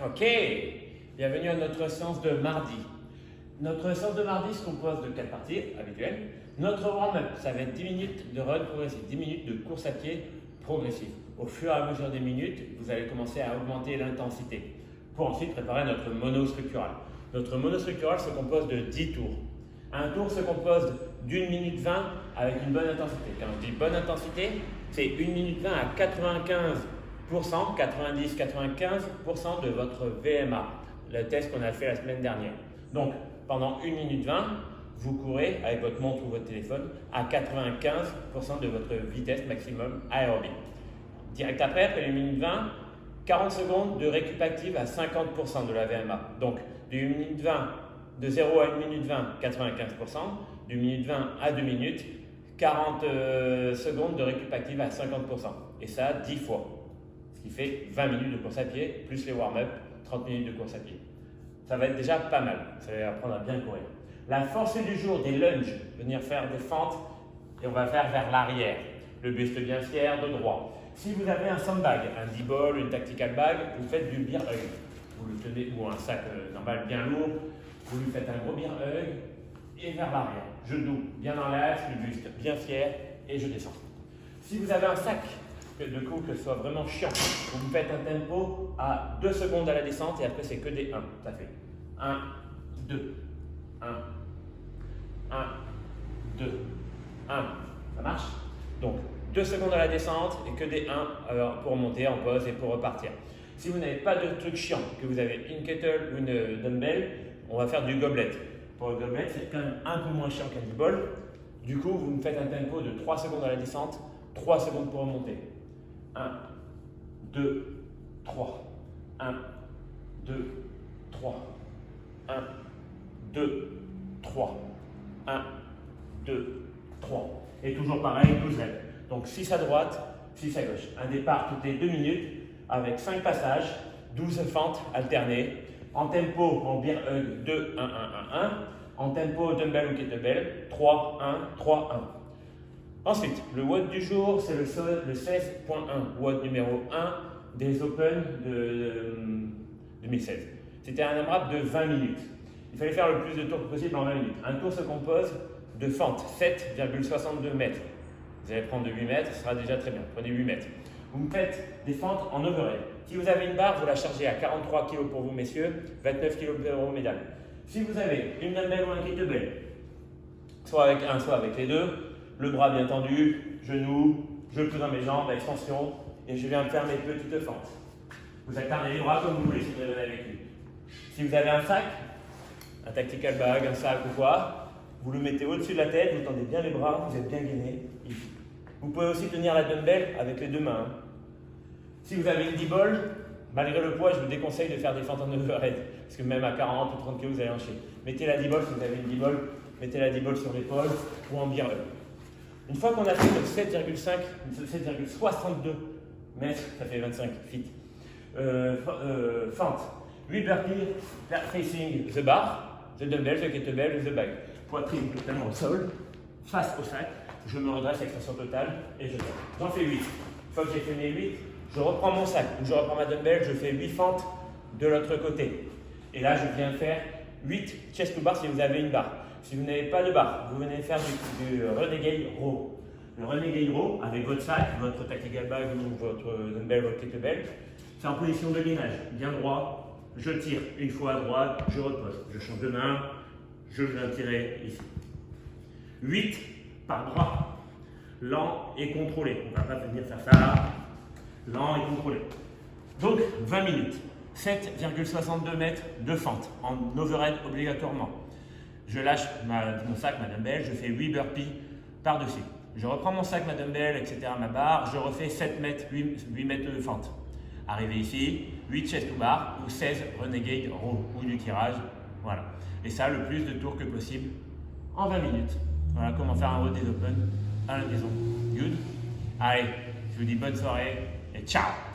Ok, bienvenue à notre séance de mardi. Notre séance de mardi se compose de 4 parties habituelles. Notre warm-up, ça va être 10 minutes de run progressif, 10 minutes de course à pied progressif. Au fur et à mesure des minutes, vous allez commencer à augmenter l'intensité pour ensuite préparer notre monostructural. Notre monostructural se compose de 10 tours. Un tour se compose d'1 minute 20 avec une bonne intensité. Quand je dis bonne intensité, c'est 1 minute 20 à 95%, 90-95% de votre VMA, le test qu'on a fait la semaine dernière. Donc, pendant 1 minute 20, vous courez avec votre montre ou votre téléphone à 95% de votre vitesse maximum aérobie. Direct après les 1 minute 20, 40 secondes de récup active à 50% de la VMA. Donc, de 1 minute 20, de 0 à 1 minute 20, 95%, de 1 minute 20 à 2 minutes, 40 secondes de récup active à 50%. Et ça, 10 fois. Ce qui fait 20 minutes de course à pied, plus les warm-up, 30 minutes de course à pied. Ça va être déjà pas mal, ça va apprendre à bien courir. La force du jour des lunges, venir faire des fentes et on va faire vers l'arrière. Le buste bien fier, de droit. Si vous avez un sandbag, un D-ball, une tactical bag, vous faites du beer hug. Vous le tenez, ou un sac normal bien lourd, vous lui faites un gros beer hug et vers l'arrière. Genou bien en l'axe, le buste bien fier et je descends. Si vous avez un sac de coups que ce soit vraiment chiant, vous faites un tempo à 2 secondes à la descente et après c'est que des 1. Ça fait 1, 2, 1, 1, 2, 1. Ça marche? Donc 2 secondes à la descente et que des 1 pour monter en pause et pour repartir. Si vous n'avez pas de truc chiant, que vous avez une kettle ou une dumbbell, on va faire du goblet. Pour le goblet, c'est quand même un peu moins chiant qu'un D-ball. Du coup, vous me faites un tempo de 3 secondes à la descente, 3 secondes pour remonter. 1, 2, 3. 1, 2, 3. 1, 2, 3. 1, 2, 3. Et toujours pareil, 12 reps. Donc 6 à droite, 6 à gauche. Un départ toutes les 2 minutes avec 5 passages, 12 fentes alternées. En tempo, en beer hug, 2, 1, 1, 1, 1. En tempo, dumbbell ou kettlebell, 3, 1, 3, 1. Ensuite, le WOD du jour, c'est le 16.1, WOD numéro 1 des Open de 2016. C'était un AMRAP de 20 minutes. Il fallait faire le plus de tours possible en 20 minutes. Un tour se compose de fentes, 7,62 mètres. Vous allez prendre de 8 mètres, ce sera déjà très bien. Prenez 8 mètres. Vous me faites des fentes en overhead. Si vous avez une barre, vous la chargez à 43 kg pour vous, messieurs, 29 kg pour vos mesdames. Si vous avez une dumbbell ou un kettlebell, soit avec un, soit avec les deux, le bras bien tendu, genou, je plie dans mes jambes, extension, et je viens de faire mes petites fentes. Vous alternez les bras comme vous voulez si vous avez avec lui. Si vous avez un sac, un tactical bag, un sac ou quoi, vous le mettez au-dessus de la tête, vous tendez bien les bras, vous êtes bien gainé, ici. Vous pouvez aussi tenir la dumbbell avec les deux mains. Si vous avez une D-ball, malgré le poids, je vous déconseille de faire des fentes en overhead, parce que même à 40 ou 30 kg, vous allez hancher. Mettez la D-ball si vous avez une D-ball, mettez la D-ball sur l'épaule ou en beer hug. Une fois qu'on a fait notre 7,62 mètres, ça fait 25 feet, fente, 8 burpees, facing the bar, the dumbbell, the kettlebell, the bag. Poitrine totalement au sol, face au sac, je me redresse, extension totale et je tombe. J'en fais 8. Une fois que j'ai fait mes 8, je reprends mon sac, je reprends ma dumbbell, je fais 8 fentes de l'autre côté. Et là, je viens faire 8 chest to bar si vous avez une barre. Si vous n'avez pas de barre, vous venez faire du renegade row. Le renegade row, avec votre sac, votre tactical bag ou votre dumbbell, votre kettlebell, c'est en position de gainage, bien droit. Je tire une fois à droite, je repose. Je change de main, je viens tirer ici. 8 par bras, lent et contrôlé. On ne va pas venir faire ça là, lent et contrôlé. Donc 20 minutes, 7,62 mètres de fente en overhead obligatoirement. Je lâche mon sac, ma dumbbell, je fais 8 burpees par-dessus. Je reprends mon sac, ma dumbbell, etc., ma barre, je refais 7 mètres, 8 mètres de fente. Arrivé ici, 8 chest to bar ou 16 renegade row ou du tirage. Voilà. Et ça, le plus de tours que possible en 20 minutes. Voilà comment faire un road des Open à la maison. Good? Allez, je vous dis bonne soirée et ciao!